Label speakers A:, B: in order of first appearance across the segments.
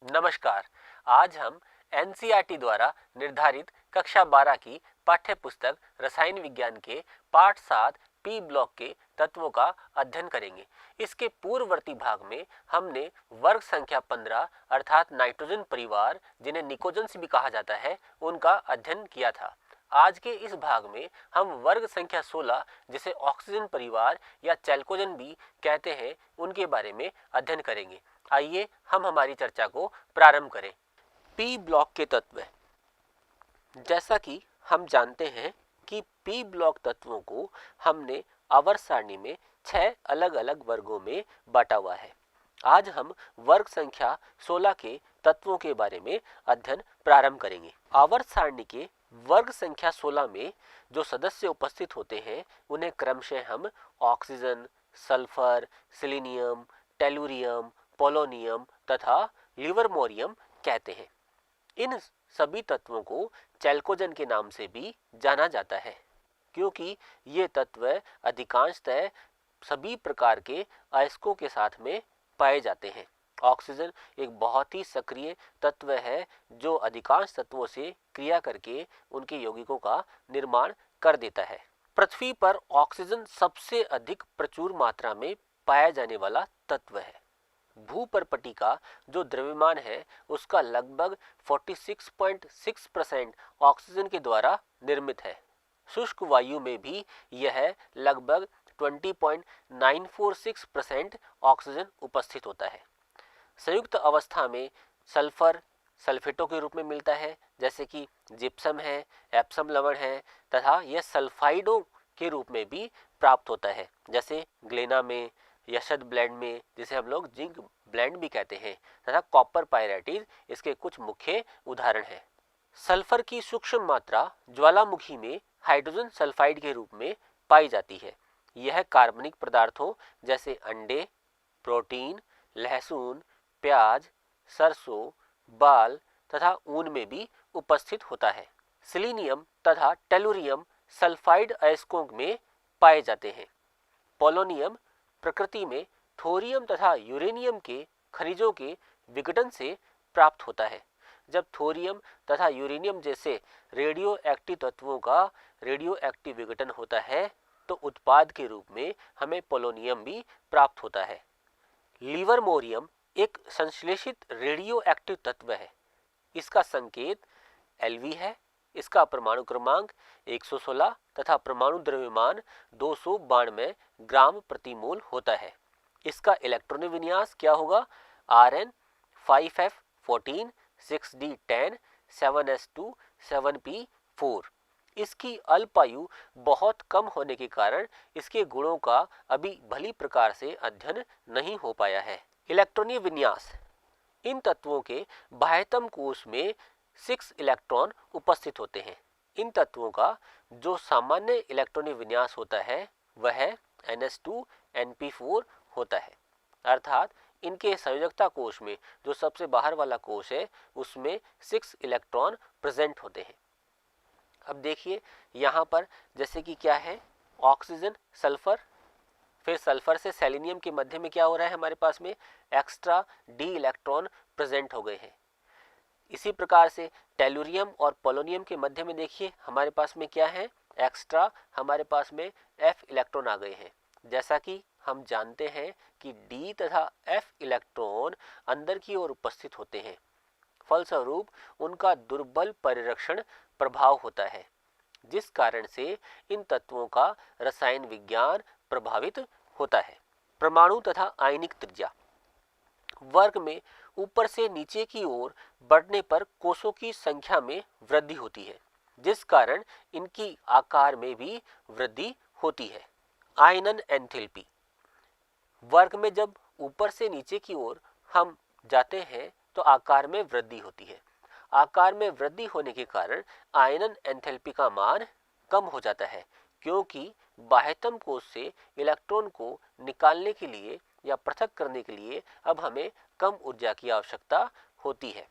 A: नमस्कार। आज हम एनसीईआरटी द्वारा निर्धारित कक्षा 12 की पाठ्य पुस्तक रसायन विज्ञान के पाठ 7 पी ब्लॉक के तत्वों का अध्ययन करेंगे। इसके पूर्ववर्ती भाग में हमने वर्ग संख्या 15 अर्थात नाइट्रोजन परिवार, जिन्हें निकोजन्स भी कहा जाता है, उनका अध्ययन किया था। आज के इस भाग में हम वर्ग संख्या 16, जिसे ऑक्सीजन परिवार या चैल्कोजन भी कहते हैं, उनके बारे में अध्ययन करेंगे। आइए हम हमारी चर्चा को प्रारंभ करें। पी ब्लॉक के तत्व। जैसा कि हम जानते हैं कि पी ब्लॉक तत्वों को हमने आवर्त सारणी में 6 अलग अलग वर्गों में बांटा हुआ है। आज हम वर्ग संख्या 16 के तत्वों के बारे में अध्ययन प्रारंभ करेंगे। आवर्त सारणी के वर्ग संख्या 16 में जो सदस्य उपस्थित होते हैं उन्हें क्रमशः हम oxygen, sulphur, selenium, tellurium, polonium तथा लिवरमोरियम कहते हैं। इन सभी तत्वों को चैल्कोजन के नाम से भी जाना जाता है, क्योंकि ये तत्व अधिकांशतः सभी प्रकार के अयस्कों के साथ में पाए जाते हैं। ऑक्सीजन एक बहुत ही सक्रिय तत्व है जो अधिकांश तत्वों से क्रिया करके उनके यौगिकों का निर्माण कर देता है। पृथ्वी पर ऑक्सीजन सबसे अधिक प्रचुर मात्रा में पाया जाने वाला तत्व है। भूपर्पटी का जो द्रव्यमान है उसका लगभग 46.6% ऑक्सीजन के द्वारा निर्मित है। शुष्क वायु में भी यह लगभग 20.946% ऑक्सीजन उपस्थित होता है। संयुक्त अवस्था में सल्फर सल्फेटों के रूप में मिलता है, जैसे कि जिप्सम है, एप्सम लवण है, तथा यह सल्फाइडों के रूप में भी प्राप्त होता है, जैसे ग्लेना में, यशद ब्लेंड में, जिसे हम लोग जिंक ब्लेंड भी कहते हैं, तथा कॉपर पायराइटिस इसके कुछ मुख्य उदाहरण हैं। सल्फर की सूक्ष्म मात्रा ज्वालामुखी में हाइड्रोजन सल्फाइड के रूप में पाई जाती है। यह कार्बनिक पदार्थों जैसे अंडे, प्रोटीन, लहसुन, प्याज, सरसों, बाल तथा ऊन में भी उपस्थित होता है। सिलीनियम तथा टेलुरियम सल्फाइड अयस्कों में पाए जाते हैं। पोलोनियम प्रकृति में थोरियम तथा यूरेनियम के खनिजों के विघटन से प्राप्त होता है। जब थोरियम तथा यूरेनियम जैसे रेडियो एक्टिव तत्वों का रेडियो एक्टिव विघटन होता है तो उत्पाद के रूप में हमें पोलोनियम भी प्राप्त होता है। लिवरमोरियम एक संश्लेषित रेडियो एक्टिव तत्व है। इसका संकेत Lv है। इसका परमाणु क्रमांक 116 तथा परमाणु द्रव्यमान 292 ग्राम प्रति मोल होता है। इसका इलेक्ट्रॉनिक विन्यास क्या होगा? Rn 5f14 6d10 7s2 7p4। इसकी अल्पायु बहुत कम होने के कारण इसके गुणों का अभी भली प्रकार से अध्ययन नहीं हो पाया है। इलेक्ट्रॉनिक विन्यास। इन तत्वों के बाह्यतम कोश में 6 इलेक्ट्रॉन उपस्थित होते हैं। इन तत्वों का जो सामान्य इलेक्ट्रॉनिक विन्यास होता है वह ns2np4 होता है, अर्थात इनके संयोजकता कोश में जो सबसे बाहर वाला कोश है उसमें 6 इलेक्ट्रॉन प्रेजेंट होते हैं। अब देखिए यहाँ पर जैसे कि क्या है, ऑक्सीजन, सल्फर, फिर सल्फर से सेलेनियम के मध्य में क्या हो रहा है, हमारे पास में एक्स्ट्रा डी इलेक्ट्रॉन प्रेजेंट हो गए हैं। इसी प्रकार से टेलुरियम और पोलोनियम के मध्य में देखिए हमारे पास में क्या है, एक्स्ट्रा हमारे पास में एफ इलेक्ट्रॉन आ गए हैं। जैसा कि हम जानते हैं कि डी तथा एफ इलेक्ट्रॉन अंदर की ओर उपस्थित होते हैं, फलस्वरूप उनका दुर्बल परिरक्षण प्रभाव होता है, जिस कारण से इन तत्वों का रसायन विज्ञान प्रभावित होता है। परमाणु तथा आयनिक त्रिज्या। वर्ग में ऊपर से नीचे की ओर बढ़ने पर कोषों की संख्या में वृद्धि होती है, जिस कारण इनकी आकार में भी वृद्धि होती है। आयनन एंथैल्पी। वर्ग में जब ऊपर से नीचे की ओर हम जाते हैं तो आकार में वृद्धि होती है। आकार में वृद्धि होने के कारण आयनन एंथैल्पी का मान कम हो जाता है, क्योंकि बाह्यतम कोश से इलेक्ट्रॉन को निकालने के लिए या पृथक करने के लिए अब हमें कम ऊर्जा की आवश्यकता होती है।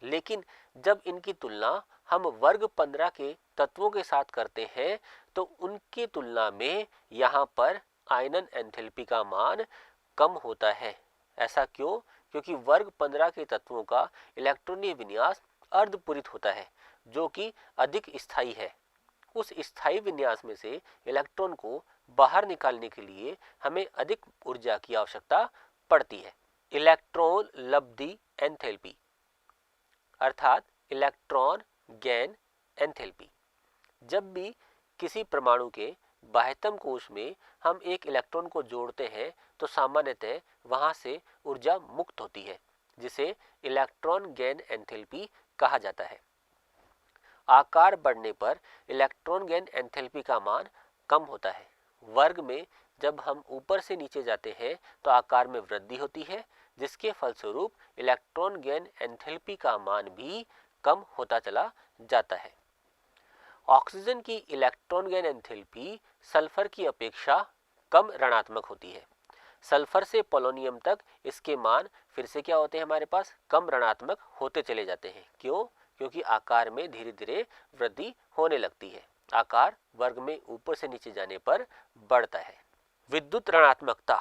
A: लेकिन जब इनकी तुलना हम वर्ग 15 के तत्वों के साथ करते हैं तो उनकी तुलना में यहाँ पर आयनन एंथैल्पी का मान कम होता है। ऐसा क्यों? क्योंकि वर्ग 15 के तत्वों का इलेक्ट्रॉनीय विन्यास अर्धपूरित होता है जो कि अधिक स्थायी है। उस स्थायी विन्यास में से इलेक्ट्रॉन को बाहर निकालने के लिए हमें अधिक ऊर्जा की आवश्यकता पड़ती है। इलेक्ट्रॉन लब्धि एंथैल्पी अर्थात इलेक्ट्रॉन गेन एंथैल्पी। जब भी किसी परमाणु के बाह्यतम कोश में हम एक इलेक्ट्रॉन को जोड़ते हैं तो सामान्यतः वहां से ऊर्जा मुक्त होती है, जिसे इलेक्ट्रॉन गेन एंथैल्पी कहा जाता है। आकार बढ़ने पर इलेक्ट्रॉन गेन एंथैल्पी का मान कम होता है। वर्ग में जब हम ऊपर से नीचे जाते हैं तो आकार में वृद्धि होती है, जिसके फलस्वरूप इलेक्ट्रॉन गेन एंथैल्पी का मान भी कम होता चला जाता है। ऑक्सीजन की इलेक्ट्रॉन गेन एंथैल्पी सल्फर की अपेक्षा कम ऋणात्मक होती है। सल्फर से पोलोनियम तक इसके मान फिर से क्या होते हैं, हमारे पास कम ऋणात्मक होते चले जाते हैं। क्यों? क्योंकि आकार में धीरे धीरे वृद्धि होने लगती है। आकार वर्ग में ऊपर से नीचे जाने पर बढ़ता है। विद्युत ऋणात्मकता।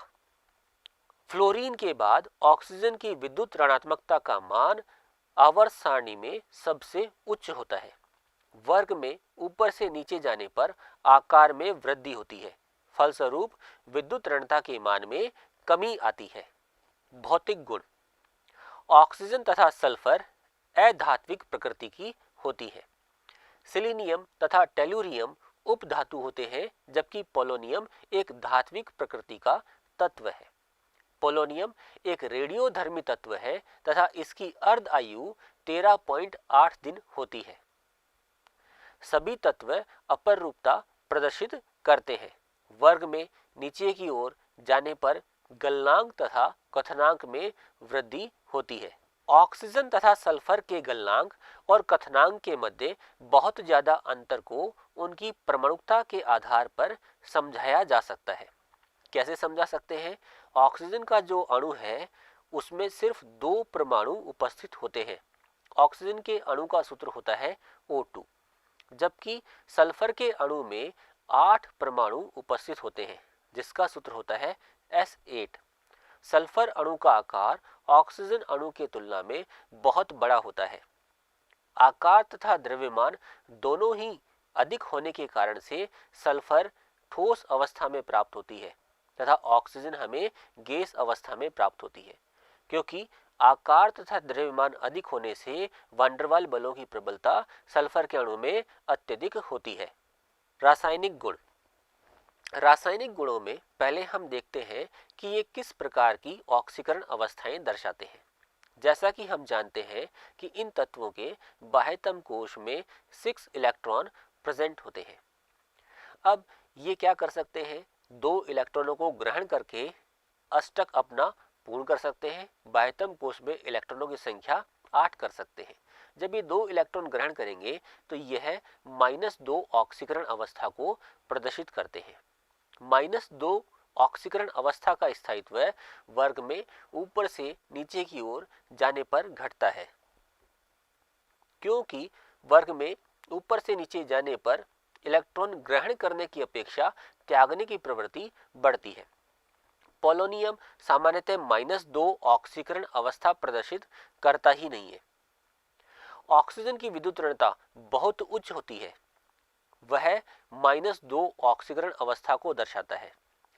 A: फ्लोरीन के बाद ऑक्सीजन की विद्युत ऋणात्मकता का मान आवर्त सारणी में सबसे उच्च होता है। वर्ग में ऊपर से नीचे जाने पर आकार में वृद्धि होती है, फलस्वरूप विद्युत ऋणता के मान में कमी आती है। भौतिक गुण। ऑक्सीजन तथा सल्फर अधात्विक प्रकृति की होती है। सिलीनियम तथा टेलुरियम उपधातु होते हैं, जबकि पोलोनियम एक धात्विक प्रकृति का तत्व है। पोलोनियम एक रेडियोधर्मी तत्व है तथा इसकी अर्ध आयु 13.8 दिन होती है। सभी तत्व अपरूपता प्रदर्शित करते हैं। वर्ग में नीचे की ओर जाने पर गलनांक तथा कथनांक में वृद्धि होती है। ऑक्सीजन तथा सल्फर के गलनांक और कथनांक के मध्य बहुत ज्यादा अंतर को उनकी परमाणुकता के आधार पर समझाया जा सकता है। कैसे समझा सकते हैं? ऑक्सीजन का जो अणु है उसमें सिर्फ 2 परमाणु उपस्थित होते हैं। ऑक्सीजन के अणु का सूत्र होता है O2, जबकि सल्फर के अणु में 8 परमाणु उपस्थित होते हैं, जिसका सूत्र होता है S8। सल्फर अणु का आकार ऑक्सीजन अणु के तुलना में बहुत बड़ा होता है। आकार तथा द्रव्यमान दोनों ही अधिक होने के कारण से सल्फर ठोस अवस्था में प्राप्त होती है तथा ऑक्सीजन हमें गैस अवस्था में प्राप्त होती है। क्योंकि आकार तथा द्रव्यमान अधिक होने से वांडरवाल बलों की प्रबलता सल्फर के अणु में अत्यधिक होती है। रासायनिक गुण। रासायनिक गुणों में पहले हम देखते हैं कि ये किस प्रकार की ऑक्सीकरण अवस्थाएं दर्शाते हैं। जैसा कि हम जानते हैं कि इन तत्वों के बाह्यतम कोश में 6 इलेक्ट्रॉन प्रेजेंट होते हैं। अब ये क्या कर सकते हैं? 2 इलेक्ट्रॉनों को ग्रहण करके अष्टक अपना पूर्ण कर सकते हैं। बाह्यतम कोश में इलेक्ट्रॉनों की संख्या 8 कर सकते हैं। जब ये 2 इलेक्ट्रॉन ग्रहण करेंगे तो यह -2 ऑक्सीकरण अवस्था को प्रदर्शित करते हैं। -2 ऑक्सीकरण अवस्था का स्थायित्व वर्ग में ऊपर से नीचे की ओर जाने पर घटता है, क्योंकि वर्ग में ऊपर से नीचे जाने पर इलेक्ट्रॉन ग्रहण करने की अपेक्षा त्यागने की प्रवृत्ति बढ़ती है। पोलोनियम सामान्यतः -2 ऑक्सीकरण अवस्था प्रदर्शित करता ही नहीं है। ऑक्सीजन की विद्युत ऋणता बहुत उच्च होती है, वह -2 ऑक्सीकरण अवस्था को दर्शाता है।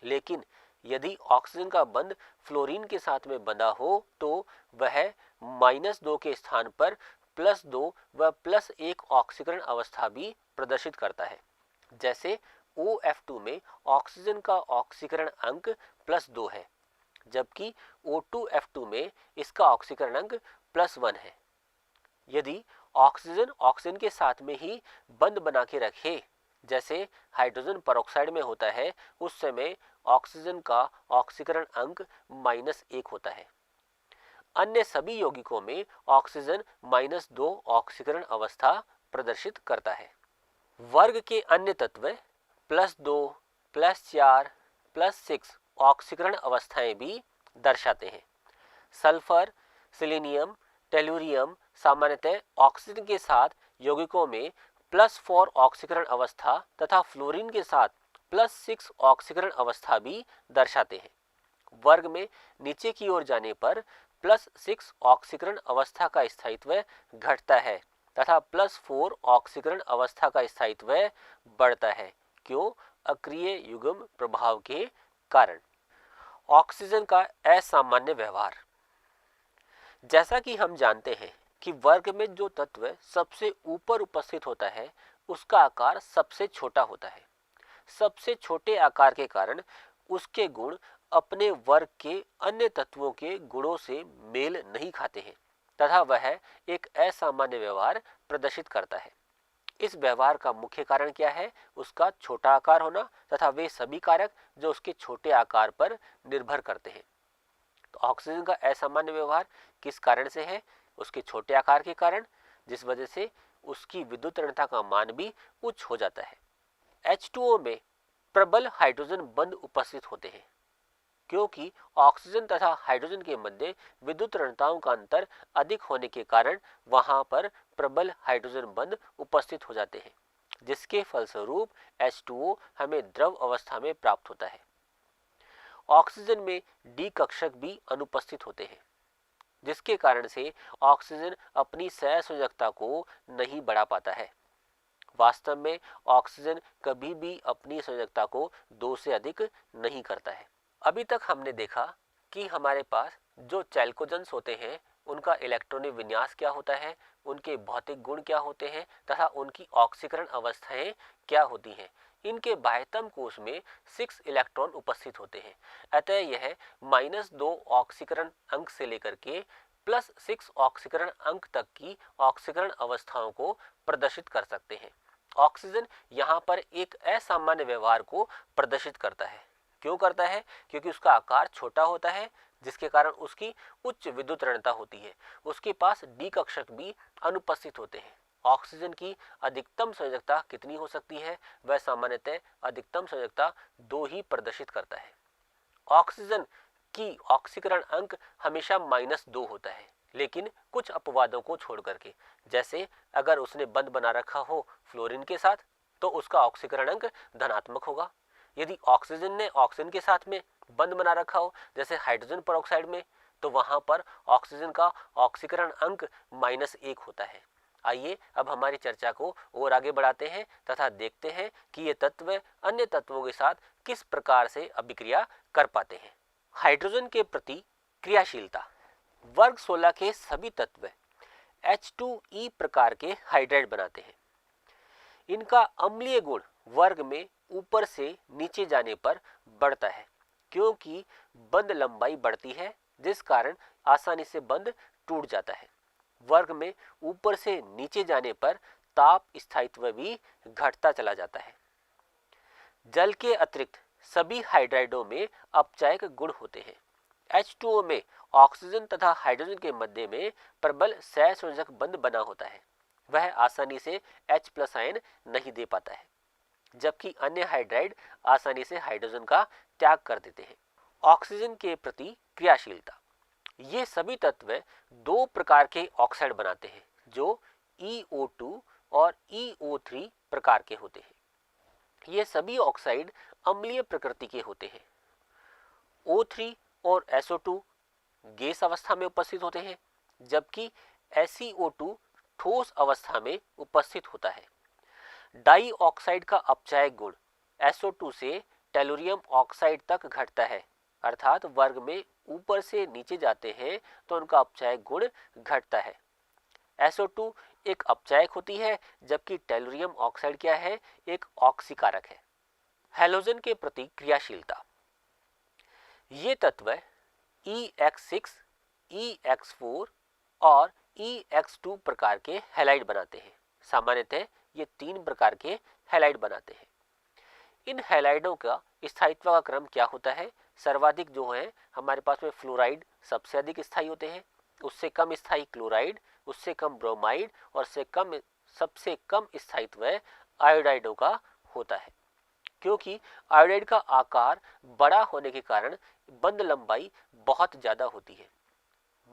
A: लेकिन यदि ऑक्सीजन का बंध फ्लोरीन के साथ में बंधा हो तो वह -2 के स्थान पर +2 व +1 ऑक्सीकरण अवस्था भी प्रदर्शित करता है। जैसे OF2 में ऑक्सीजन का ऑक्सीकरण अंक +2 है, जबकि O2F2 में इसका ऑक्सीकरण अंक +1 है। यदि ऑक्सीजन के साथ में ही बंध बना के रखे, जैसे हाइड्रोजन परऑक्साइड में होता है, उस समय ऑक्सीजन का ऑक्सीकरण अंक -1 होता है। अन्य सभी यौगिकों में ऑक्सीजन -2 ऑक्सीकरण अवस्था प्रदर्शित करता है। वर्ग के अन्य तत्व +2, +4, +6 ऑक्सीकरण अवस्थाएं भी दर्शाते हैं। सल्फर, सिलीनियम, टेलुरियम सामान्यतः ऑक्सीजन के साथ यौगिकों में +4 ऑक्सीकरण अवस्था तथा फ्लोरीन के साथ +6 ऑक्सीकरण अवस्था भी दर्शाते हैं। वर्ग में नीचे की ओर जाने पर +6 ऑक्सीकरण अवस्था का स्थायित्व घटता है तथा +4 ऑक्सीकरण अवस्था का स्थायित्व बढ़ता है। क्यों? अक्रिय युग्म प्रभाव के कारण। ऑक्सीजन का असामान्य व्यवहार। जैसा कि हम जानते हैं कि वर्ग में जो तत्व सबसे ऊपर उपस्थित होता है उसका आकार सबसे छोटा होता है। सबसे छोटे आकार के कारण उसके गुण अपने वर्ग के अन्य तत्वों के गुणों से मेल नहीं खाते हैं तथा वह एक असामान्य व्यवहार प्रदर्शित करता है। इस व्यवहार का मुख्य कारण क्या है? उसका छोटा आकार होना तथा वे सभी कारक जो उसके छोटे आकार पर निर्भर करते हैं। तो ऑक्सीजन का असामान्य व्यवहार किस कारण से है? उसके छोटे आकार के कारण, जिस वजह से उसकी विद्युत ऋणता का मान भी उच्च हो जाता है। H2O में प्रबल हाइड्रोजन बंध उपस्थित होते हैं क्योंकि ऑक्सीजन तथा हाइड्रोजन के मध्य विद्युत ऋणताओं का अंतर अधिक होने के कारण वहां पर प्रबल हाइड्रोजन बंध उपस्थित हो जाते हैं, जिसके फलस्वरूप H2O हमें द्रव अवस्था में प्राप्त होता है। ऑक्सीजन में डी कक्षक भी अनुपस्थित होते हैं, जिसके कारण से ऑक्सीजन अपनी सहसंयोजकता को नहीं बढ़ा पाता है। वास्तव में ऑक्सीजन कभी भी अपनी संयोजकता को 2 से अधिक नहीं करता है। अभी तक हमने देखा कि हमारे पास जो चैल्कोजेंस होते हैं उनका इलेक्ट्रॉनिक विन्यास क्या होता है, उनके भौतिक गुण क्या होते हैं तथा उनकी ऑक्सीकरण अवस्थाएं क्या होती हैं। इनके बाह्यतम कोश में 6 इलेक्ट्रॉन उपस्थित होते हैं। अतः यह -2 ऑक्सीकरण अंक से लेकर के +6 ऑक्सीकरण अंक तक की ऑक्सीकरण अवस्थाओं को प्रदर्शित कर सकते हैं। ऑक्सीजन यहाँ पर एक असामान्य व्यवहार को प्रदर्शित करता है। क्यों करता है? क्योंकि उसका आकार छोटा होता है, जिसके कारण उसकी उच्च विद्युत ऋणता होती है। उसके पास डी कक्षक भी अनुपस्थित होते हैं। ऑक्सीजन की अधिकतम संयोजकता कितनी हो सकती है? वह सामान्यतः अधिकतम संयोजकता 2 ही प्रदर्शित करता है। ऑक्सीजन की ऑक्सीकरण अंक हमेशा -2 होता है, लेकिन कुछ अपवादों को छोड़ करके। जैसे अगर उसने बंध बना रखा हो फ्लोरीन के साथ तो उसका ऑक्सीकरण अंक धनात्मक होगा। यदि ऑक्सीजन ने ऑक्सीजन के साथ में बंध बना रखा हो जैसे हाइड्रोजन परऑक्साइड में, तो वहां पर ऑक्सीजन का ऑक्सीकरण अंक -1 होता है। आइए अब हमारी चर्चा को और आगे बढ़ाते हैं तथा देखते हैं कि ये तत्व अन्य तत्वों के साथ किस प्रकार से अभिक्रिया कर पाते हैं। हाइड्रोजन के प्रति क्रियाशीलता। वर्ग 16 के सभी तत्व H2E प्रकार के हाइड्राइड बनाते हैं। इनका अम्लीय गुण वर्ग में ऊपर से नीचे जाने पर बढ़ता है क्योंकि बंध लंबाई बढ़ती है, जिस कारण आसानी से बंध टूट जाता है। वर्ग में ऊपर से नीचे जाने पर ताप स्थायित्व भी घटता चला जाता है। जल के अतिरिक्त सभी हाइड्राइडों में अपचायक गुण होते हैं। H2O में ऑक्सीजन तथा हाइड्रोजन के मध्य में प्रबल सहसंयोजक बंध बना होता है। वह आसानी से H+ आयन नहीं दे पाता है, जबकि अन्य हाइड्राइड आसानी से हाइड्रोजन का त्याग कर देते हैं। ऑक्सीजन के प्रति क्रियाशीलता। ये सभी तत्व 2 प्रकार के ऑक्साइड बनाते हैं जो EO2 और EO3 प्रकार के होते हैं। ये सभी ऑक्साइड अम्लीय प्रकृति के होते हैं। O3 और SO2 गैस अवस्था में उपस्थित होते हैं, जबकि SeO2 ठोस अवस्था में उपस्थित होता है। डाई ऑक्साइड का अपचायक गुण SO2 से टेलुरियम ऑक्साइड तक घटता है, अर्थात वर्ग में ऊपर से नीचे जाते हैं तो उनका अपचायक गुण घटता है। SO2 एक अपचायक होती है, जबकि टेलुरियम ऑक्साइड क्या है? एक ऑक्सीकारक है। हैलोजन के प्रति क्रियाशीलता। ये तत्व EX6, EX4 और EX2 प्रकार के हैलाइड बनाते हैं। सामान्यतः ये 3 प्रकार के हैलाइड बनाते हैं। इन हैलाइडों का स्थायित्व का क्रम क्या होता है? सर्वाधिक जो है हमारे पास में फ्लोराइड सबसे अधिक स्थायी होते हैं, उससे कम स्थायी क्लोराइड, उससे कम ब्रोमाइड और सबसे कम स्थायित्व आयोडाइडों का होता है। क्योंकि आयोडाइड का आकार बड़ा होने के कारण बंध लंबाई बहुत ज्यादा होती है।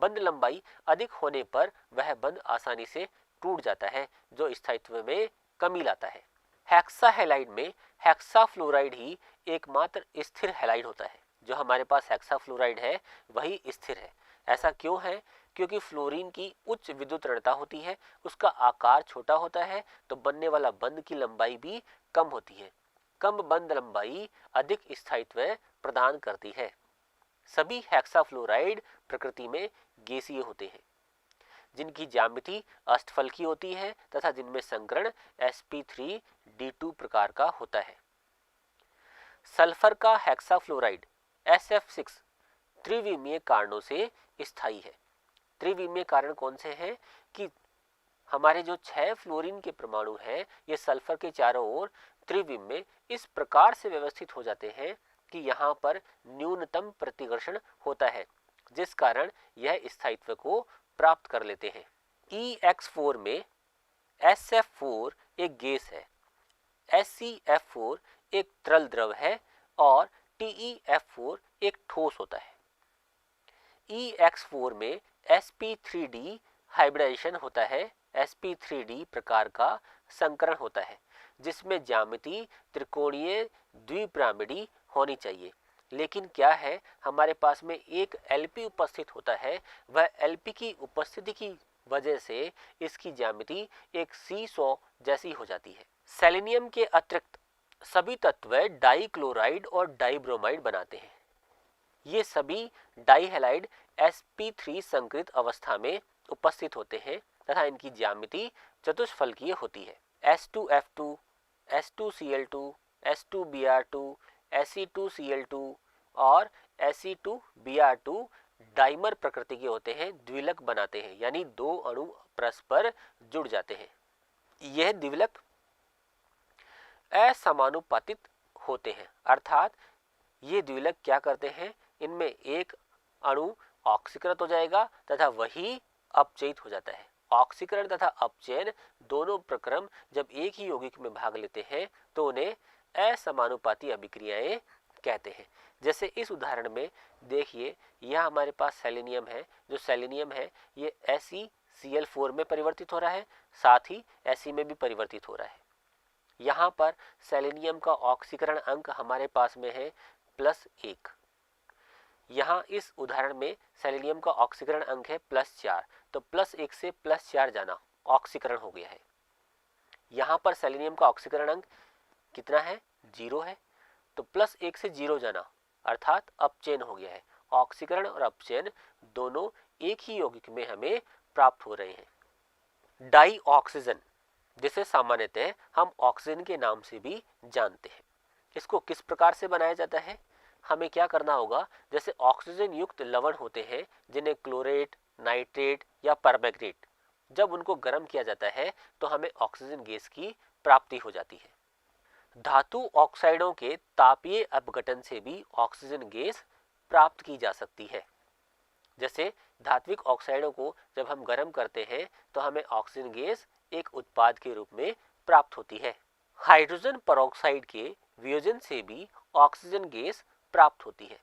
A: बंध लंबाई अधिक होने पर वह बंध आसानी से टूट जाता है, जो स्थायित्व में कमी लाता है। हेक्सा हैलाइड में हेक्सा फ्लोराइड ही एकमात्र स्थिर हैलाइड होता है। जो हमारे पास हेक्सा फ्लोराइड है वही स्थिर है, ऐसा क्यों है? क्योंकि फ्लोरीन की उच्च विद्युत ऋणता होती है, उसका आकार छोटा होता है, तो बनने वाला बंध की लंबाई भी कम होती है। कम बंध लंबाई अधिक स्थायित्व प्रदान करती है। सभी हेक्साफ्लोराइड प्रकृति में गैसीय होते हैं, जिनकी ज्यामिति अष्टफलकी होती है तथा जिनमें संकरण sp3d2 प्रकार का होता है। सल्फर का हेक्साफ्लोराइड SF6 त्रिविमीय कारणों से स्थायी है। त्रिविमीय कारण कौन से हैं? कि हमारे जो 6 फ्लोरीन के परमाणु हैं ये सल्फर के चारों ओर त्रिविम में इस प्रकार से व्यवस्थित हो जाते हैं कि यहाँ पर न्यूनतम प्रतिकर्षण होता है, जिस कारण यह स्थायित्व को प्राप्त कर लेते हैं। EX4 में SF4 एक गैस है, SCF4 एक तरल द्रव है और TeF4 एक ठोस होता है। EX4 में sp3d हाइब्रिडाइजेशन होता है। sp3d प्रकार का संकरण होता है जिसमें ज्यामिति त्रिकोणीय द्विपिरामिडी होनी चाहिए। लेकिन क्या है, हमारे पास में एक Lp उपस्थित होता है। वह Lp की उपस्थिति की वजह से इसकी ज्यामिति एक C100 जैसी हो जाती है। सेलेनियम के अतिरिक्त सभी तत्व डाइक्लोराइड और डाइब्रोमाइड बनाते हैं। ये सभी डाइहैलाइड sp3 संकृत अवस्था में उपस्थित होते हैं तथा इनकी ज्यामिति चतुष्फलकीय होती है। S2F2, S2Cl2, S2Br2, Se2Cl2 और Se2Br2 डाइमर प्रकृति के होते हैं, द्विलक बनाते हैं, यानी दो अणु परस्पर जुड़ जाते हैं। यह द्विलक असमानुपातित होते हैं, अर्थात ये द्विलक क्या करते हैं, इनमें एक अणु ऑक्सीकृत हो जाएगा तथा वही अपचयित हो जाता है। ऑक्सीकरण तथा अपचयन दोनों प्रक्रम जब एक ही यौगिक में भाग लेते हैं तो उन्हें असमानुपाती अभिक्रियाएं कहते हैं। जैसे इस उदाहरण में देखिए, यह हमारे पास सेलेनियम है। जो सेलेनियम है ये SeCl4 में परिवर्तित हो रहा है, साथ ही Fe में भी परिवर्तित हो रहा है। यहाँ पर सेलेनियम का ऑक्सीकरण अंक हमारे पास में है +1। यहाँ इस उदाहरण में सेलेनियम का ऑक्सीकरण अंक है +4, तो +1 से +4 जाना ऑक्सीकरण हो गया है। यहाँ पर सेलेनियम का ऑक्सीकरण अंक कितना है? 0 है, तो +1 से 0 जाना अर्थात अपचयन हो गया है। ऑक्सीकरण और अपचयन दोनों एक ही यौगिक में हमें प्राप्त हो रहे हैं। डाई ऑक्सीजन, जिसे सामान्यतः हम ऑक्सीजन के नाम से भी जानते हैं, इसको किस प्रकार से बनाया जाता है? हमें क्या करना होगा, जैसे ऑक्सीजन युक्त लवण होते हैं जिन्हें क्लोरेट, नाइट्रेट या परमैंगनेट, जब उनको गर्म किया जाता है तो हमें ऑक्सीजन गैस की प्राप्ति हो जाती है। धातु ऑक्साइडों के तापीय अपघटन से भी ऑक्सीजन गैस प्राप्त की जा सकती है। जैसे धात्विक ऑक्साइडों को जब हम गर्म करते हैं तो हमें ऑक्सीजन गैस एक उत्पाद के रूप में प्राप्त होती है। हाइड्रोजन परऑक्साइड के वियोजन से भी ऑक्सीजन गैस प्राप्त होती है।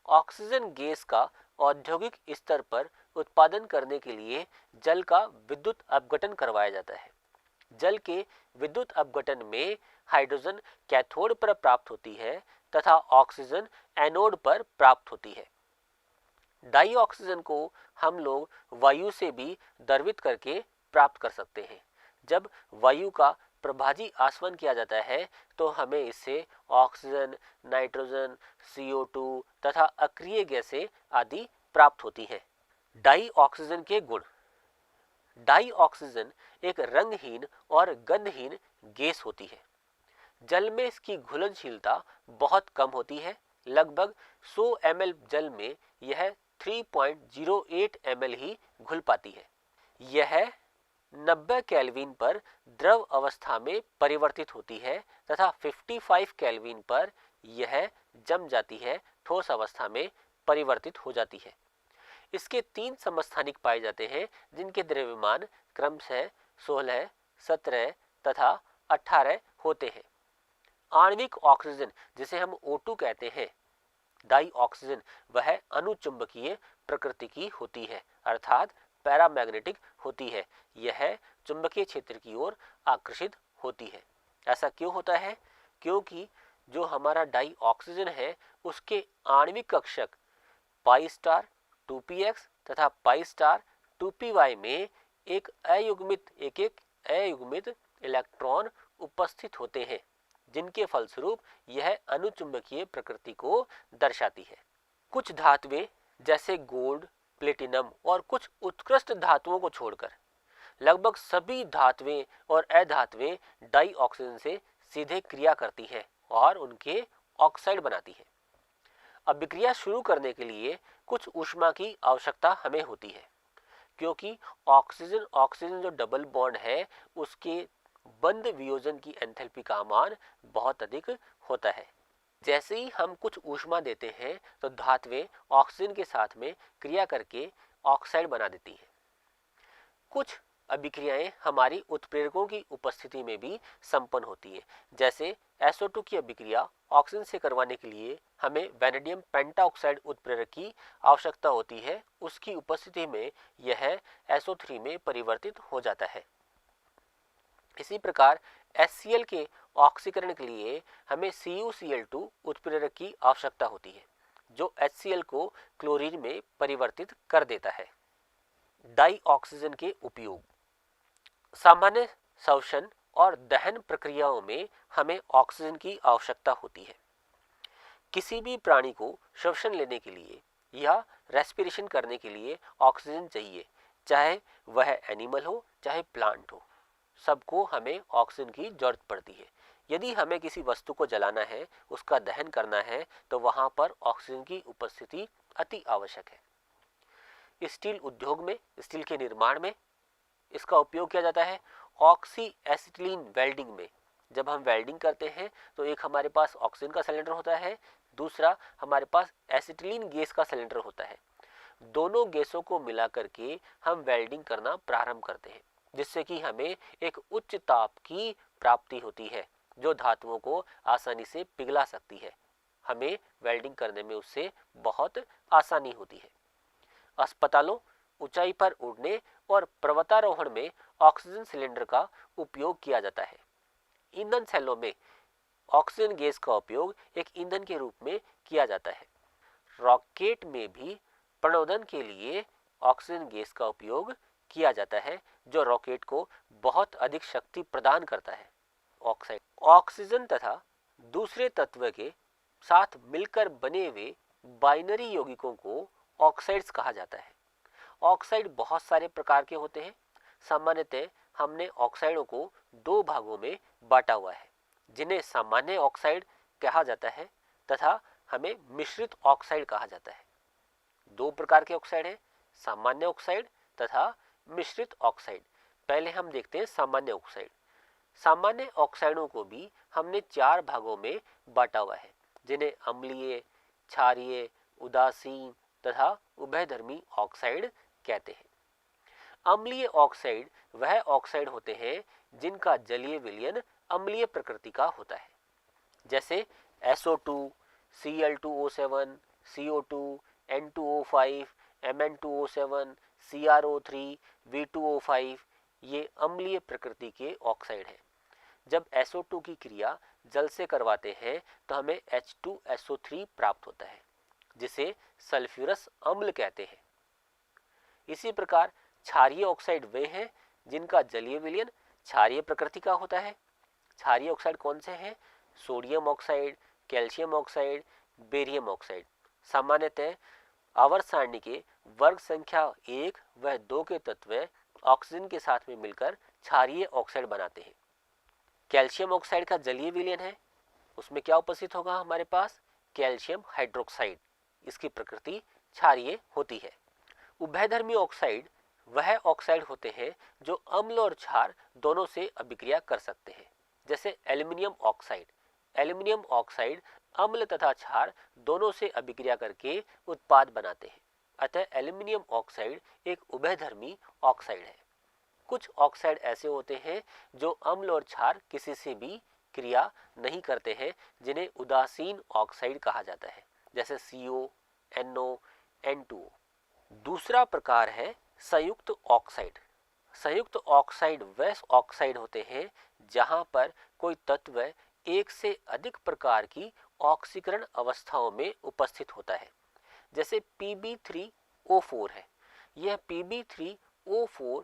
A: ऑक्सीजन गैस का औद्योगिक स्तर पर उत्पादन करने के लिए जल का विद्युत अपघटन करवाया जाता है। जल के विद्युत अपघटन में हाइड्रोजन कैथोड पर प्राप्त होती है तथा ऑक्सीजन एनोड पर प्राप्त होती है। डाई ऑक्सीजन को हम लोग वायु से भी द्रवित करके प्राप्त कर सकते हैं। जब वायु का प्रभाजी आसवन किया जाता है तो हमें इससे ऑक्सीजन, नाइट्रोजन, CO2 तथा अक्रिय गैसें आदि प्राप्त होती हैं। डाई ऑक्सीजन के गुण। डाई ऑक्सीजन एक रंगहीन और गंधहीन गैस होती है। जल में इसकी घुलनशीलता बहुत कम होती है। लगभग 100 ml जल में यह 3.08 ml ही घुल पाती है। यह 90 केल्विन पर द्रव अवस्था में परिवर्तित होती है तथा 55 केल्विन पर यह जम जाती है, ठोस अवस्था में परिवर्तित हो जाती है। इसके 3 समस्थानिक पाए जाते हैं जिनके द्रव्यमान क्रमशः 16, 17 तथा 18 होते हैं। आणविक ऑक्सीजन, जिसे हम O2 कहते हैं, डाई ऑक्सीजन, वह अनुचुंबकीय प्रकृति की होती है, अर्थात पैरामैग्नेटिक होती है। यह चुंबकीय क्षेत्र की ओर आकर्षित होती है। ऐसा क्यों होता है? क्योंकि जो हमारा डाई ऑक्सीजन है उसके आणविक कक्षक पाई स्टार, 2px तथा पाई स्टार 2py में एक अयुग्मित इलेक्ट्रॉन उपस्थित होते हैं, जिनके फलस्वरूप यह अनुचुंबकीय प्रकृति को दर्शाती है। कुछ धातुएं जैसे गोल्ड, प्लेटिनम और कुछ उत्कृष्ट धातुओं को छोड़कर लगभग सभी धातुएं और अधातुएं डाई ऑक्सीजन से सीधे क्रिया करती हैं और उनके ऑक्साइड बनाती हैं। अभिक्रिया शुरू करने के लिए कुछ ऊष्मा की आवश्यकता हमें होती है, क्योंकि ऑक्सीजन ऑक्सीजन जो डबल बॉन्ड है उसके बंध वियोजन की एंथैल्पी का मान बहुत अधिक होता है। जैसे ही हम कुछ ऊष्मा देते हैं तो धातुएं ऑक्सीजन के साथ में क्रिया करके ऑक्साइड बना देती हैं। कुछ अभिक्रियाएं हमारी उत्प्रेरकों की उपस्थिति में भी संपन्न होती है। जैसे SO2 की अभिक्रिया ऑक्सीजन से करवाने के लिए हमें वैनेडियम पेंटाऑक्साइड उत्प्रेरक की आवश्यकता होती है, उसकी उपस्थिति में यह SO3 में परिवर्तित हो जाता है। इसी प्रकार HCl के ऑक्सीकरण के लिए हमें CuCl2 उत्प्रेरक की आवश्यकता होती है, जो HCl को क्लोरीन में परिवर्तित कर देता है। डाई ऑक्सीजन के उपयोग। सामान्य श्वसन और दहन प्रक्रियाओं में हमें ऑक्सीजन की आवश्यकता होती है। किसी भी प्राणी को श्वसन लेने के लिए या रेस्पिरेशन करने के लिए ऑक्सीजन चाहिए, चाहे वह एनिमल हो चाहे प्लांट हो, सबको हमें ऑक्सीजन की जरूरत पड़ती है। यदि हमें किसी वस्तु को जलाना है, उसका दहन करना है, तो वहां पर ऑक्सीजन की उपस्थिति अति आवश्यक है। स्टील उद्योग में, स्टील के निर्माण में इसका उपयोग किया जाता है। ऑक्सी एसिटिलीन वेल्डिंग में जब हम वेल्डिंग करते हैं तो एक हमारे पास ऑक्सीजन का सिलेंडर होता है, दूसरा हमारे पास एसिटिलीन गैस का सिलेंडर होता है। दोनों गैसों को मिला करके हम वेल्डिंग करना प्रारंभ करते हैं, जिससे कि हमें एक उच्च ताप की प्राप्ति होती है जो धातुओं को आसानी से पिघला सकती है। हमें वेल्डिंग करने में उससे बहुत आसानी होती है। अस्पतालों, ऊंचाई पर उड़ने और पर्वतारोहण में ऑक्सीजन सिलेंडर का उपयोग किया जाता है। ईंधन सेलों में ऑक्सीजन गैस का उपयोग एक ईंधन के रूप में किया जाता है। रॉकेट में भी प्रणोदन के लिए ऑक्सीजन गैस का उपयोग किया जाता है, जो रॉकेट को बहुत अधिक शक्ति प्रदान करता है। ऑक्साइड ऑक्सीजन तथा दूसरे तत्व के साथ मिलकर बने हुए बाइनरी यौगिकों को ऑक्साइड्स कहा जाता है। ऑक्साइड बहुत सारे प्रकार के होते हैं। सामान्यतः हमने ऑक्साइडों को दो भागों में बांटा हुआ है, जिन्हें सामान्य ऑक्साइड कहा जाता है तथा हमें मिश्रित ऑक्साइड कहा जाता है। दो प्रकार के ऑक्साइड हैं, सामान्य ऑक्साइड तथा मिश्रित ऑक्साइड। पहले हम देखते हैं सामान्य ऑक्साइड। सामान्य ऑक्साइडों को भी हमने चार भागों में बांटा हुआ है, जिन्हें अम्लीय, क्षारीय, उदासीन तथा उभयधर्मी ऑक्साइड कहते हैं। अम्लीय ऑक्साइड वह ऑक्साइड होते हैं जिनका जलीय विलयन अम्लीय प्रकृति का होता है, जैसे SO2, Cl2O7, CO2, N2O5, Mn2O7, CrO3, V2O5 ये अम्लीय प्रकृति के ऑक्साइड हैं। जब SO2 की क्रिया जल से करवाते हैं तो हमें H2SO3 प्राप्त होता है, जिसे सल्फ्यूरस अम्ल कहते हैं। इसी प्रकार क्षारीय ऑक्साइड वे हैं जिनका जलीय विलयन क्षारीय प्रकृति का होता है। क्षारीय ऑक्साइड कौन से हैं? Sodium oxide, calcium oxide, barium oxide. सामान्यतः आवर्त सारणी के वर्ग संख्या 1 व 2 के तत्व ऑक्सीजन के साथ में मिलकर क्षारीय ऑक्साइड बनाते हैं। कैल्शियम ऑक्साइड का जलीय विलयन है, उसमें क्या उपस्थित होगा हमारे पास? Calcium hydroxide. इसकी प्रकृति क्षारीय होती है। उभयधर्मी ऑक्साइड वह ऑक्साइड होते हैं जो अम्ल और क्षार दोनों से अभिक्रिया कर सकते हैं, जैसे एल्युमिनियम ऑक्साइड। एल्युमिनियम ऑक्साइड अम्ल तथा क्षार दोनों से अभिक्रिया करके उत्पाद बनाते हैं, अतः एल्युमिनियम ऑक्साइड एक उभयधर्मी ऑक्साइड है। कुछ ऑक्साइड ऐसे होते हैं जो अम्ल और क्षार किसी से भी क्रिया नहीं करते हैं, जिन्हें उदासीन ऑक्साइड कहा जाता है, जैसे CO, NO, N2O। दूसरा प्रकार है संयुक्त ऑक्साइड। संयुक्त ऑक्साइड वह ऑक्साइड होते हैं जहां पर कोई तत्व एक से अधिक प्रकार की ऑक्सीकरण अवस्थाओं में उपस्थित होता है, जैसे Pb3 PbO4 है। यह Pb3O4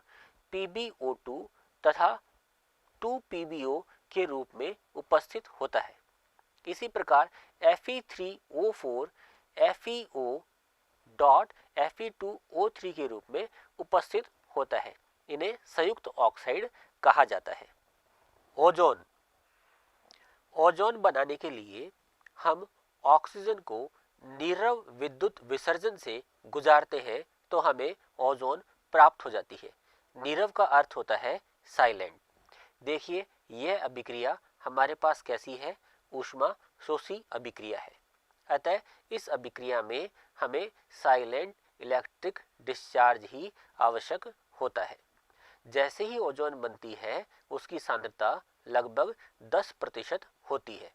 A: PbO2 तथा 2PbO के रूप में उपस्थित होता है। इसी प्रकार Fe3O4 FeO डॉट Fe2O3 के रूप में उपस्थित होता है। इन्हें संयुक्त ऑक्साइड कहा जाता है। ओजोन। ओजोन बनाने के लिए हम ऑक्सीजन को नीरव विद्युत विसर्जन से गुजारते हैं तो हमें ओजोन प्राप्त हो जाती है। नीरव का अर्थ होता है साइलेंट। देखिए यह अभिक्रिया हमारे पास कैसी है, ऊष्मा शोषी अभिक्रिया है। अतः इस अभिक्रिया में हमें साइलेंट इलेक्ट्रिक डिस्चार्ज ही आवश्यक होता है। जैसे ही ओजोन बनती है उसकी सांद्रता लगभग 10% होती है।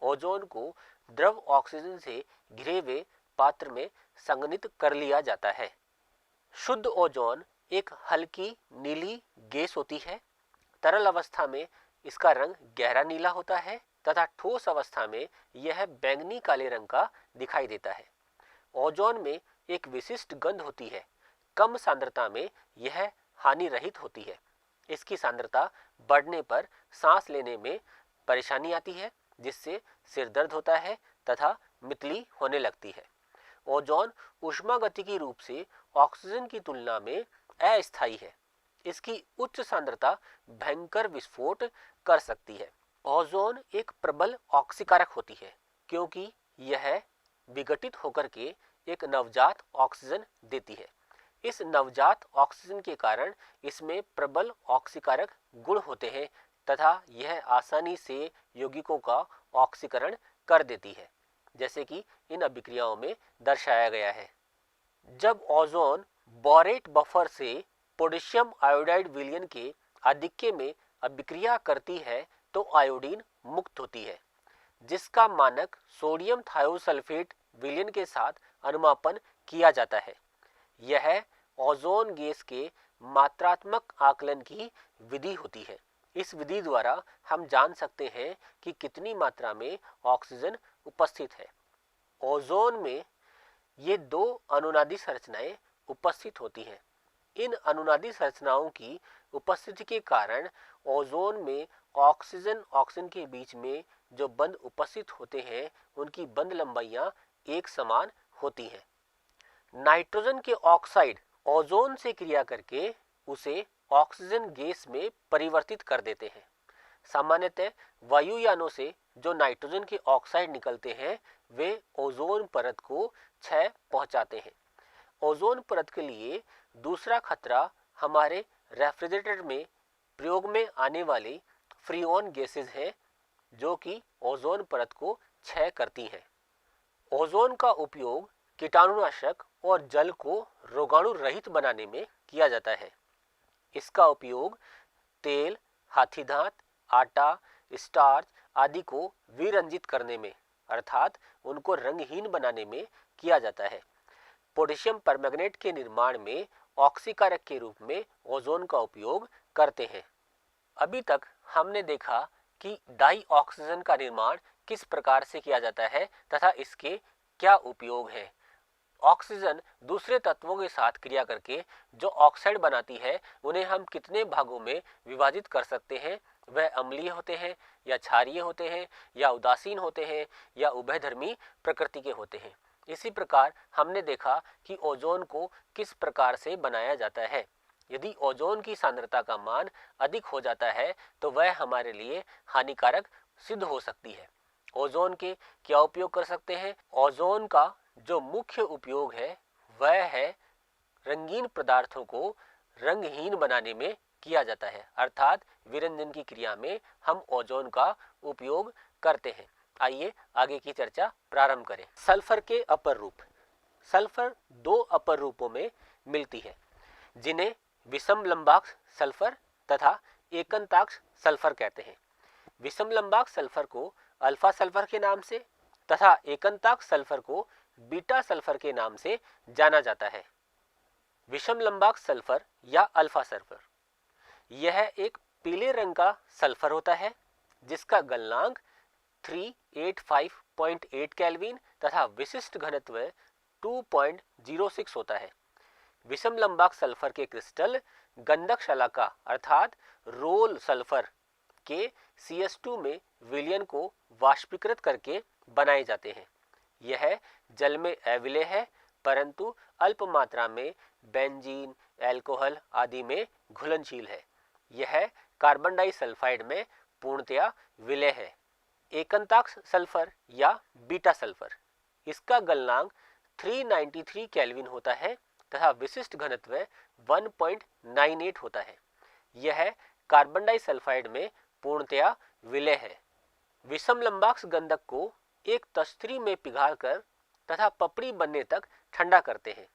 A: ओजोन को द्रव ऑक्सीजन से घिरे हुए पात्र में संघनित कर लिया जाता है। शुद्ध ओजोन एक हल्की नीली गैस होती है। तरल अवस्था में इसका रंग गहरा नीला होता है तथा ठोस अवस्था में यह बैंगनी काले रंग का दिखाई देता है। ओजोन में एक विशिष्ट गंध होती है। कम सांद्रता में यह हानि रहित होती है। इसकी सांद्रता बढ़ने पर सांस लेने में परेशानी आती है, जिससे सिर दर्द होता है तथा मितली होने लगती है। ओजोन ऊष्मागतिकी रूप से ऑक्सीजन की तुलना में अस्थायी है। इसकी उच्च सांद्रता भयंकर विस्फोट कर सकती है। ओजोन एक प्रबल ऑक्सीकारक होती है क्योंकि यह विघटित होकर के एक नवजात ऑक्सीजन देती है। इस नवजात ऑक्सीजन के कारण इसमें प्रबल ऑक्सीकारक गुण होते हैं तथा यह आसानी से यौगिकों का ऑक्सीकरण कर देती है, जैसे कि इन अभिक्रियाओं में दर्शाया गया है। जब ओजोन बोरेट बफर से पोटेशियम आयोडाइड विलयन के आधिक्य में अभिक्रिया करती है तो आयोडीन मुक्त होती है, जिसका मानक सोडियम थायोसल्फेट विलयन के साथ अनुमापन किया जाता है। यह ओजोन गैस के मात्रात्मक आकलन की विधि होती है। इस विधि द्वारा हम जान सकते हैं कि कितनी मात्रा में ऑक्सीजन उपस्थित है। ओजोन में ये दो अनुनादी संरचनाएं उपस्थित होती हैं। इन अनुनादी संरचनाओं की उपस्थिति के कारण ओजोन में ऑक्सीजन के बीच में जो बंध उपस्थित होते हैं उनकी बंध लंबाइयां एक समान होती हैं। नाइट्रोजन के ऑक्साइड ओजोन से क्रिया करके उसे ऑक्सीजन गैस में परिवर्तित कर देते हैं। सामान्यतः वायुयानों से जो नाइट्रोजन के ऑक्साइड निकलते हैं वे ओजोन परत को क्षय पहुंचाते हैं। ओजोन परत के लिए दूसरा खतरा हमारे रेफ्रिजरेटर में प्रयोग में आने वाली फ्रीऑन गैसेज हैं, जो कि ओजोन परत को क्षय करती हैं। ओजोन का उपयोग कीटाणुनाशक और जल को रोगाणु रहित बनाने में किया जाता है। इसका उपयोग तेल, हाथी दांत, आटा, स्टार्च आदि को विरंजित करने में अर्थात उनको रंगहीन बनाने में किया जाता है। पोटेशियम परमैंगनेट के निर्माण में ऑक्सीकारक के रूप में ओजोन का उपयोग करते हैं। अभी तक हमने देखा कि डाई ऑक्सीजन का निर्माण किस प्रकार से किया जाता है तथा इसके क्या उपयोग हैं। ऑक्सीजन दूसरे तत्वों के साथ क्रिया करके जो ऑक्साइड बनाती है उन्हें हम कितने भागों में विभाजित कर सकते हैं। वह अम्लीय होते हैं या क्षारीय होते हैं या उदासीन होते हैं या उभयधर्मी प्रकृति के होते हैं। इसी प्रकार हमने देखा कि ओजोन को किस प्रकार से बनाया जाता है। यदि ओजोन की सांद्रता का मान अधिक हो जाता है तो वह हमारे लिए हानिकारक सिद्ध हो सकती है। ओजोन के क्या उपयोग कर सकते हैं? ओजोन का जो मुख्य उपयोग है वह है रंगीन पदार्थों को रंगहीन बनाने में किया जाता है, अर्थात विरंजन की क्रिया में हम ओजोन का उपयोग करते हैं। आइए आगे की चर्चा प्रारंभ करें। सल्फर के अपर रूप। सल्फर दो अपर रूपों में मिलती है, जिन्हें विषम लंबाक्ष सल्फर तथा एकंताक्ष सल्फर कहते हैं। विषम लंबाक्ष सल्फर को अल्फा सल्फर के नाम से तथा एकंताक्ष सल्फर को बीटा सल्फर के नाम से जाना जाता है। विषम लंबाक्ष सल्फर या अल्फा सल्फर यह एक पीले रंग का सल्फर होता है जिसका गलनांक 385.8 केल्विन तथा विशिष्ट घनत्व 2.06 होता है। विषम लंबाक सल्फर के क्रिस्टल गंधक शलाका अर्थात रोल सल्फर के CS2 में विलयन को वाष्पीकृत करके बनाए जाते हैं। यह जल में अविलेय है परंतु अल्प मात्रा में बेंजीन, अल्कोहल आदि में घुलनशील है। यह कार्बन डाइसल्फाइड में पूर्णतया विलेय है। एकंताक्ष सल्फर या बीटा सल्फर, इसका गलनांक 393 केल्विन होता है तथा विशिष्ट घनत्व 1.98 होता है। यह कार्बन डाइसल्फाइड में पूर्णतया विलेय है। विषम लंबाक्ष गंधक को एक तश्तरी में पिघालकर तथा पपड़ी बनने तक ठंडा करते हैं।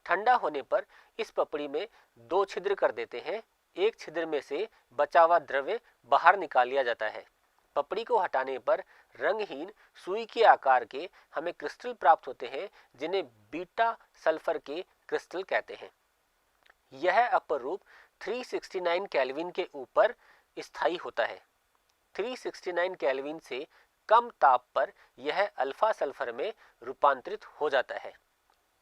A: ठंडा होने पर इस पपड़ी में 2 छिद्र कर देते हैं। एक छिद्र में से बचा हुआ द्रव्य बाहर निकाल लिया जाता है। पपड़ी को हटाने पर रंगहीन सुई के आकार के हमें क्रिस्टल प्राप्त होते हैं जिन्हें बीटा सल्फर के क्रिस्टल कहते हैं। यह अपर रूप 369 केल्विन के ऊपर स्थायी होता है। 369 केल्विन से कम ताप पर यह अल्फा सल्फर में रूपांतरित हो जाता है।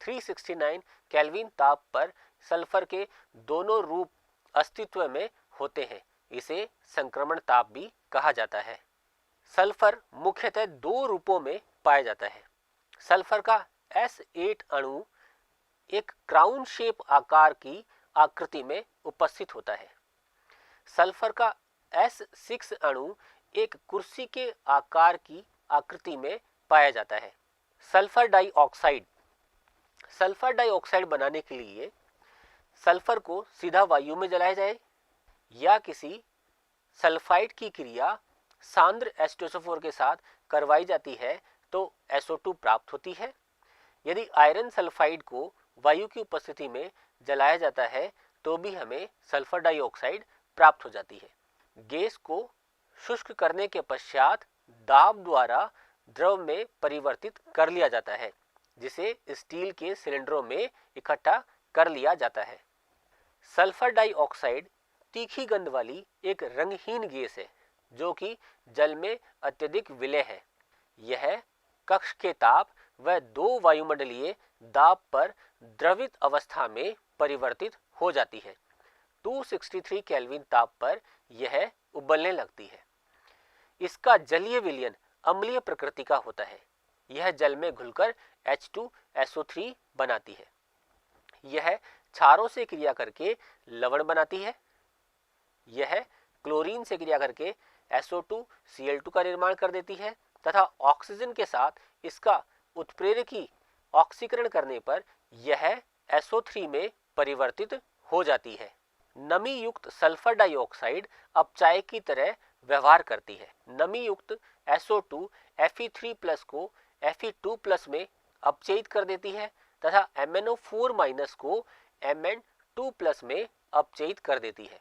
A: 369 केल्विन ताप पर सल्फर के दोनों रूप अस्तित्व में होते हैं। इसे संक्रमण ताप भी कहा जाता है। सल्फर मुख्यतः 2 रूपों में पाया जाता है। सल्फर का S8 अणु एक क्राउन शेप आकार की आकृति में उपस्थित होता है। सल्फर का S6 अणु एक कुर्सी के आकार की आकृति में पाया जाता है। सल्फर डाइऑक्साइड, सल्फर डाइऑक्साइड बनाने के लिए सल्फर को सीधा वायु में जलाया जाए या किसी सल्फाइड की क्रिया सांद्र H2SO4 के साथ करवाई जाती है तो SO2 प्राप्त होती है। यदि आयरन सल्फाइड को वायु की उपस्थिति में जलाया जाता है तो भी हमें सल्फर डाइऑक्साइड प्राप्त हो जाती है। गैस को शुष्क करने के पश्चात दाब द्वारा द्रव में परिवर्तित कर लिया जाता है जिसे स्टील के सिलेंडरों में इकट्ठा कर लिया जाता है। सल्फर डाइऑक्साइड तीखी गंध वाली एक रंगहीन गैस है जो कि जल में अत्यधिक विलेय है। यह कक्ष के ताप व 2 वायुमंडलीय दाब पर द्रवित अवस्था में परिवर्तित हो जाती है। 263 केल्विन ताप पर यह उबलने लगती है। इसका जलीय विलयन अम्लीय प्रकृति का होता है। यह जल में घुलकर H2SO3 बनाती है। यह क्षारों से क्रिया करके लवण बनाती है। यह क्लोरीन से क्रिया करके SO2Cl2 का निर्माण कर देती है तथा ऑक्सीजन के साथ इसका उत्प्रेरकी ऑक्सीकरण करने पर यह SO3 में परिवर्तित हो जाती है। नमी युक्त सल्फर डाइऑक्साइड अपचायक की तरह व्यवहार करती है। नमी युक्त SO2 Fe3+ को Fe2+ में अपचयित कर देती है तथा MnO4- को Mn2+ में अपचयित कर देती है।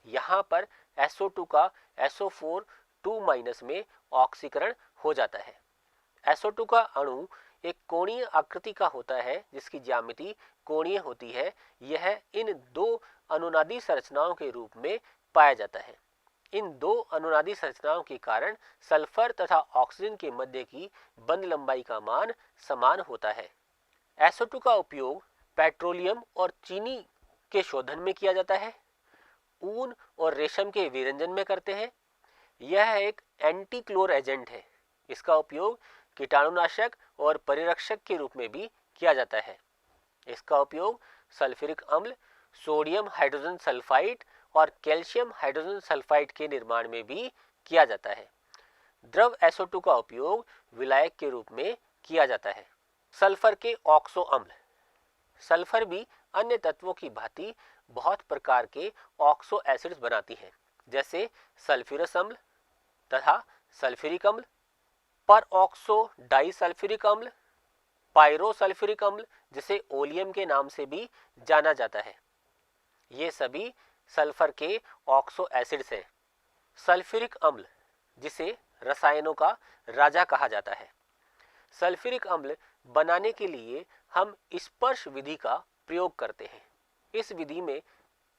A: यहाँ पर SO2 का SO4 में ऑक्सीकरण हो जाता है। SO2 का अणु एक कोणीय आकृति का होता है जिसकी ज्यामिति कोणीय होती है। यह इन 2 अनुनादी संरचनाओं के रूप में पाया जाता है। इन 2 अनुनादी संरचनाओं के कारण सल्फर तथा ऑक्सीजन के मध्य की बंध लंबाई का मान समान होता है। SO2 का उपयोग पेट्रोलियम और चीनी के शोधन में किया जाता है। ऊन और रेशम के विरंजन में करते हैं। यह एक एंटी क्लोर एजेंट है। इसका उपयोग कीटाणुनाशक और परिरक्षक के रूप में भी किया जाता है। इसका उपयोग सल्फ्यूरिक अम्ल, सोडियम हाइड्रोजन सल्फाइड और कैल्शियम हाइड्रोजन सल्फाइड के निर्माण में भी किया जाता है। द्रव SO2 का उपयोग विलायक के रूप में किया जाता है। सल्फर के ऑक्सो अम्ल, सल्फर भी अन्य तत्वों की भांति बहुत प्रकार के ऑक्सो एसिड्स बनाती है जैसे सल्फ्यूरस अम्ल तथा सल्फ्यूरिक अम्ल, पर ऑक्सो डाइसल्फ्यूरिक अम्ल, पायरोसल्फ्यूरिक अम्ल जिसे ओलियम के नाम से भी जाना जाता है। ये सभी सल्फर के ऑक्सो एसिड्स हैं। सल्फ्यूरिक अम्ल जिसे रसायनों का राजा कहा जाता है। सल्फ्यूरिक अम्ल बनाने के लिए हम स्पर्श विधि का प्रयोग करते हैं। इस विधि में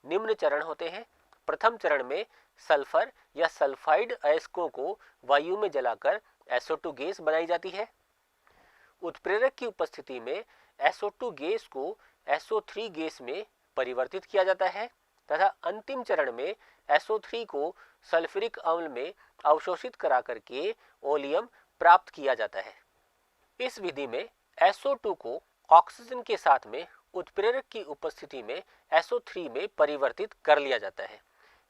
A: निम्न चरण होते हैं। प्रथम चरण में सल्फर या सल्फाइड अयस्कों को वायु में जलाकर SO2 गैस बनाई जाती है। उत्प्रेरक की उपस्थिति में SO2 गैस को SO3 गैस में परिवर्तित किया जाता है तथा अंतिम चरण में SO3 को सल्फ्यूरिक अम्ल में अवशोषित करा करके ओलियम प्राप्त किया जाता है। इस विधि में SO2 को ऑक्सीजन के साथ में उत्प्रेरक की उपस्थिति में SO3 में परिवर्तित कर लिया जाता है।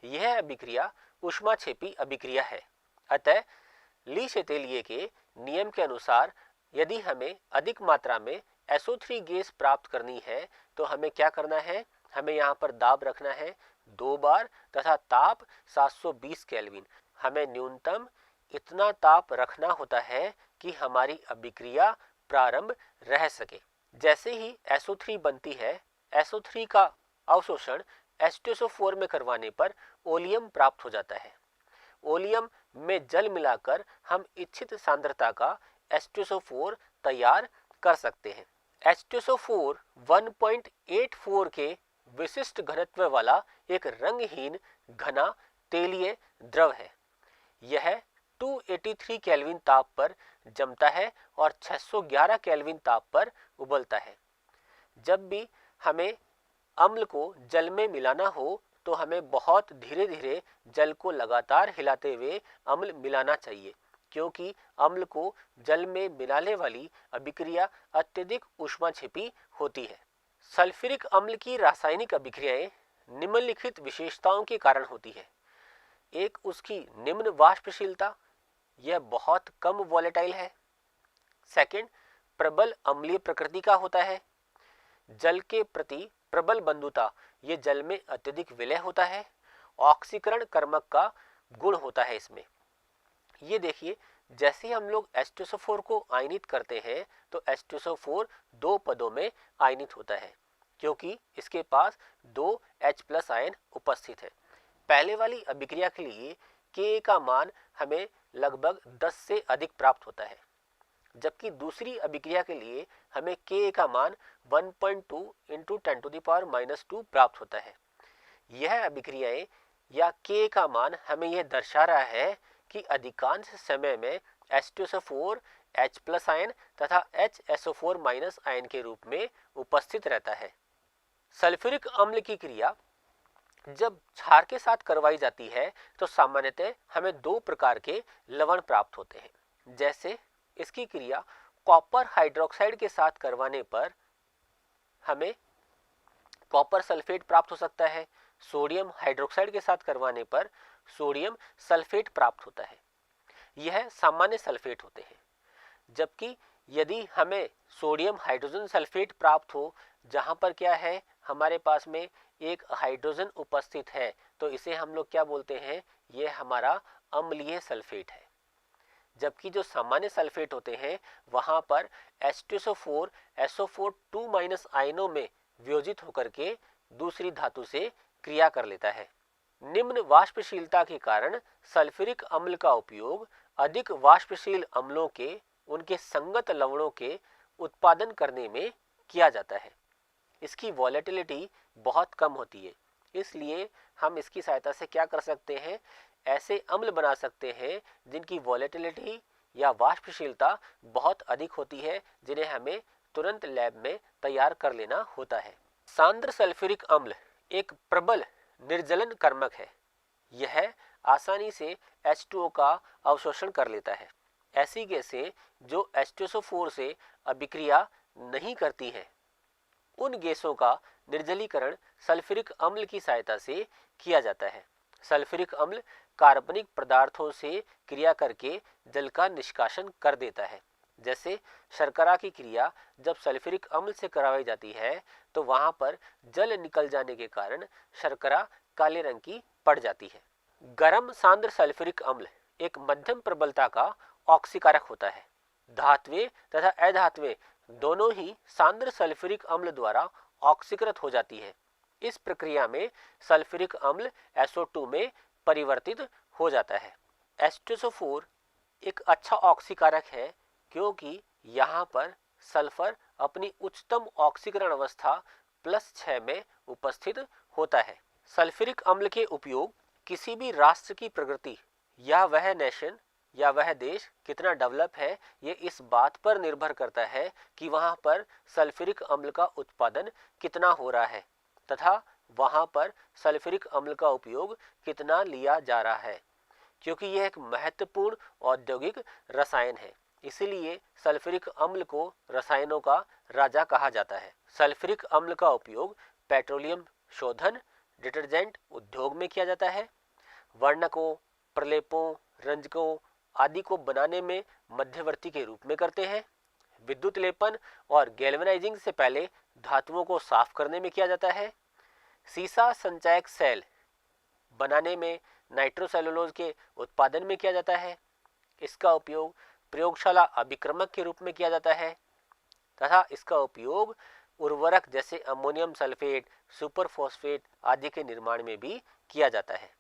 A: यह अभिक्रिया ऊष्माक्षेपी अभिक्रिया है। अतः ली शेतेलिए के नियम के अनुसार यदि हमें अधिक मात्रा में SO3 गैस प्राप्त करनी है तो हमें क्या करना है, हमें यहाँ पर दाब रखना है 2 बार तथा ताप 720 केल्विन। हमें न्यूनतम इतना ताप रखना होता है कि हमारी अभिक्रिया प्रारंभ रह सके। जैसे ही SO3 बनती है, SO3 का अवशोषण H2SO4 में करवाने पर ओलियम प्राप्त हो जाता है। ओलियम में जल मिलाकर हम इच्छित सांद्रता का H2SO4 तैयार कर सकते हैं। H2SO4 1.84 के विशिष्ट घनत्व वाला एक रंगहीन घना तेलीय द्रव है। यह 283 केल्विन ताप पर जमता है और 611 केल्विन ताप पर उबलता है। जब भी हमें अम्ल को जल में मिलाना हो तो हमें बहुत धीरे धीरे जल को लगातार हिलाते हुए अम्ल मिलाना चाहिए, क्योंकि अम्ल को जल में मिलाने वाली अभिक्रिया अत्यधिक ऊष्माक्षेपी होती है। सल्फ्यूरिक अम्ल की रासायनिक अभिक्रियाएं निम्नलिखित विशेषताओं के कारण होती है। एक, उसकी निम्न वाष्पशीलता, यह बहुत कम वॉलेटाइल है। सेकंड, प्रबल अम्लीय प्रकृति का होता है। जल के प्रति प्रबल बंधुता, ये जल में अत्यधिक विलय होता है। ऑक्सीकरण कर्मक का गुण होता है इसमें। ये देखिए, जैसे हम लोग H2SO4 को आयनित करते हैं तो H2SO4 दो पदों में आयनित होता है, क्योंकि इसके पास 2 H+ आयन उपस्थित है। पहले वाली अभिक्रिया के लिए Ka का मान हमें लगभग 10 से अधिक प्राप्त होता है, जबकि दूसरी अभिक्रिया के लिए हमें Ka का मान 1.2 × 10⁻² प्राप्त होता है। यह अभिक्रियाएं या Ka का मान हमें यह दर्शा रहा है कि अधिकांश समय में H2SO4 H+ आयन तथा HSO4- आयन के रूप में उपस्थित रहता है। सल्फ्यूरिक अम्ल की क्रिया जब क्षार के साथ करवाई जाती है तो सामान्यतः हमें 2 प्रकार के लवण प्राप्त होते हैं। जैसे इसकी क्रिया कॉपर हाइड्रोक्साइड के साथ करवाने पर हमें कॉपर सल्फेट प्राप्त हो सकता है। सोडियम हाइड्रोक्साइड के साथ करवाने पर सोडियम सल्फेट प्राप्त होता है। यह सामान्य सल्फेट होते हैं। जबकि यदि हमें सोडियम हाइड्रोजन सल्फेट प्राप्त हो, जहां पर क्या है, हमारे पास में एक हाइड्रोजन उपस्थित है, तो इसे हम लोग क्या बोलते हैं, यह हमारा अम्लीय सल्फेट है। जबकि जो सामान्य सल्फेट होते हैं वहां पर H2SO4 SO4 आयनों में वियोजित होकर के दूसरी धातु से क्रिया कर लेता है। निम्न वाष्पशीलता के कारण सल्फ्यूरिक अम्ल का उपयोग अधिक वाष्पशील अम्लों के उनके संगत लवणों के उत्पादन करने में किया जाता है। इसकी वॉलेटिलिटी बहुत कम होती है, इसलिए हम इसकी सहायता से क्या कर सकते हैं, ऐसे अम्ल बना सकते हैं जिनकी वॉलेटिलिटी या वाष्पशीलता बहुत अधिक होती है, जिन्हें हमें तुरंत लैब में तैयार कर लेना होता है। सांद्र सल्फ्यूरिक अम्ल एक प्रबल निर्जलन कर्मक है। यह आसानी से H2O का अवशोषण कर लेता है। ऐसी गैसें जो H2SO4 से अभिक्रिया नहीं करती हैं, उन गैसों का निर्जलीकरण सल्फ्यूरिक अम्ल की सहायता से किया जाता है। सल्फ्यूरिक अम्ल कार्बनिक पदार्थों से क्रिया करके जल का निष्कासन कर देता है। जैसे शर्करा की क्रिया जब सल्फ्यूरिक अम्ल से करवाई जाती है तो वहां पर जल निकल जाने के कारण शर्करा काले रंग की पड़ जाती है। गर्म सांद्र सल्फ्यूरिक अम्ल एक मध्यम प्रबलता का ऑक्सीकारक होता है। धात्वें तथा अधात्वें दोनों ही सांद्र सल्फ्यूरिक अम्ल द्वारा ऑक्सीकृत हो जाती है। इस प्रक्रिया में सल्फ्यूरिक अम्ल SO2 में परिवर्तित हो जाता है। H2SO4 एक अच्छा ऑक्सीकारक है क्योंकि यहाँ पर सल्फर अपनी उच्चतम ऑक्सीकरण अवस्था +6 में उपस्थित होता है। सल्फ्यूरिक अम्ल के उपयोग किसी भी राष्ट्र की प्रगति या वह नेशन या वह देश कितना डेवलप है ये इस बात पर निर्भर करता है कि वहां पर सल्फ्यूरिक अम्ल का उत्पादन कितना हो रहा है तथा वहां पर सल्फ्यूरिक अम्ल का उपयोग कितना लिया जा रहा है। क्योंकि यह एक महत्वपूर्ण औद्योगिक रसायन है, इसीलिए सल्फ्यूरिक अम्ल को रसायनों का राजा कहा जाता है। सल्फ्यूरिक अम्ल का उपयोग पेट्रोलियम शोधन, डिटर्जेंट उद्योग में किया जाता है। वर्णकों, प्रलेपों, रंजकों आदि को बनाने में मध्यवर्ती के रूप में करते हैं। विद्युत लेपन और गैल्वेनाइजिंग से पहले धातुओं को साफ करने में किया जाता है। सीसा संचायक सेल बनाने में नाइट्रोसेलुलोज के उत्पादन में किया जाता है। इसका उपयोग प्रयोगशाला अभिक्रमक के रूप में किया जाता है तथा इसका उपयोग उर्वरक जैसे अमोनियम सल्फेट, सुपर फॉस्फेट आदि के निर्माण में भी किया जाता है।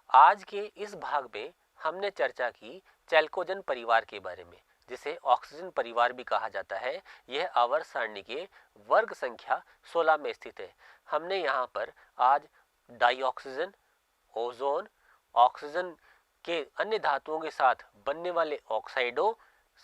A: आज के इस भाग में हमने चर्चा की चैल्कोजन परिवार के बारे में, जिसे ऑक्सीजन परिवार भी कहा जाता है। यह आवर्त सारणी के वर्ग संख्या 16 में स्थित है। हमने यहाँ पर आज डाइऑक्सीजन, ओजोन, ऑक्सीजन के अन्य धातुओं के साथ बनने वाले ऑक्साइडों,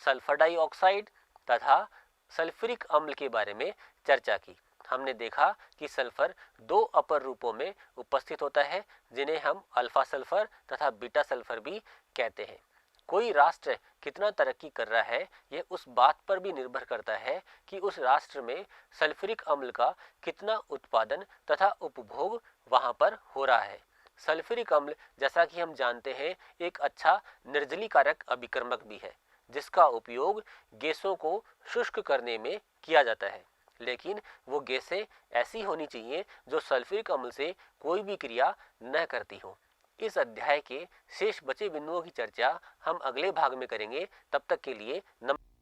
A: सल्फर डाइऑक्साइड तथा सल्फ्यूरिक अम्ल के बारे में चर्चा की। हमने देखा कि सल्फर दो अपर रूपों में उपस्थित होता है, जिन्हें हम अल्फा सल्फर तथा बीटा सल्फर भी कहते हैं। कोई राष्ट्र कितना तरक्की कर रहा है यह उस बात पर भी निर्भर करता है कि उस राष्ट्र में सल्फ्यूरिक अम्ल का कितना उत्पादन तथा उपभोग वहां पर हो रहा है। सल्फ्यूरिक अम्ल, जैसा कि हम जानते हैं, एक अच्छा निर्जलीकारक अभिक्रमक भी है, जिसका उपयोग गैसों को शुष्क करने में किया जाता है। लेकिन वो गैसें ऐसी होनी चाहिए जो सल्फ्यूरिक अम्ल से कोई भी क्रिया न करती हो। इस अध्याय के शेष बचे बिंदुओं की चर्चा हम अगले भाग में करेंगे। तब तक के लिए नमस्कार।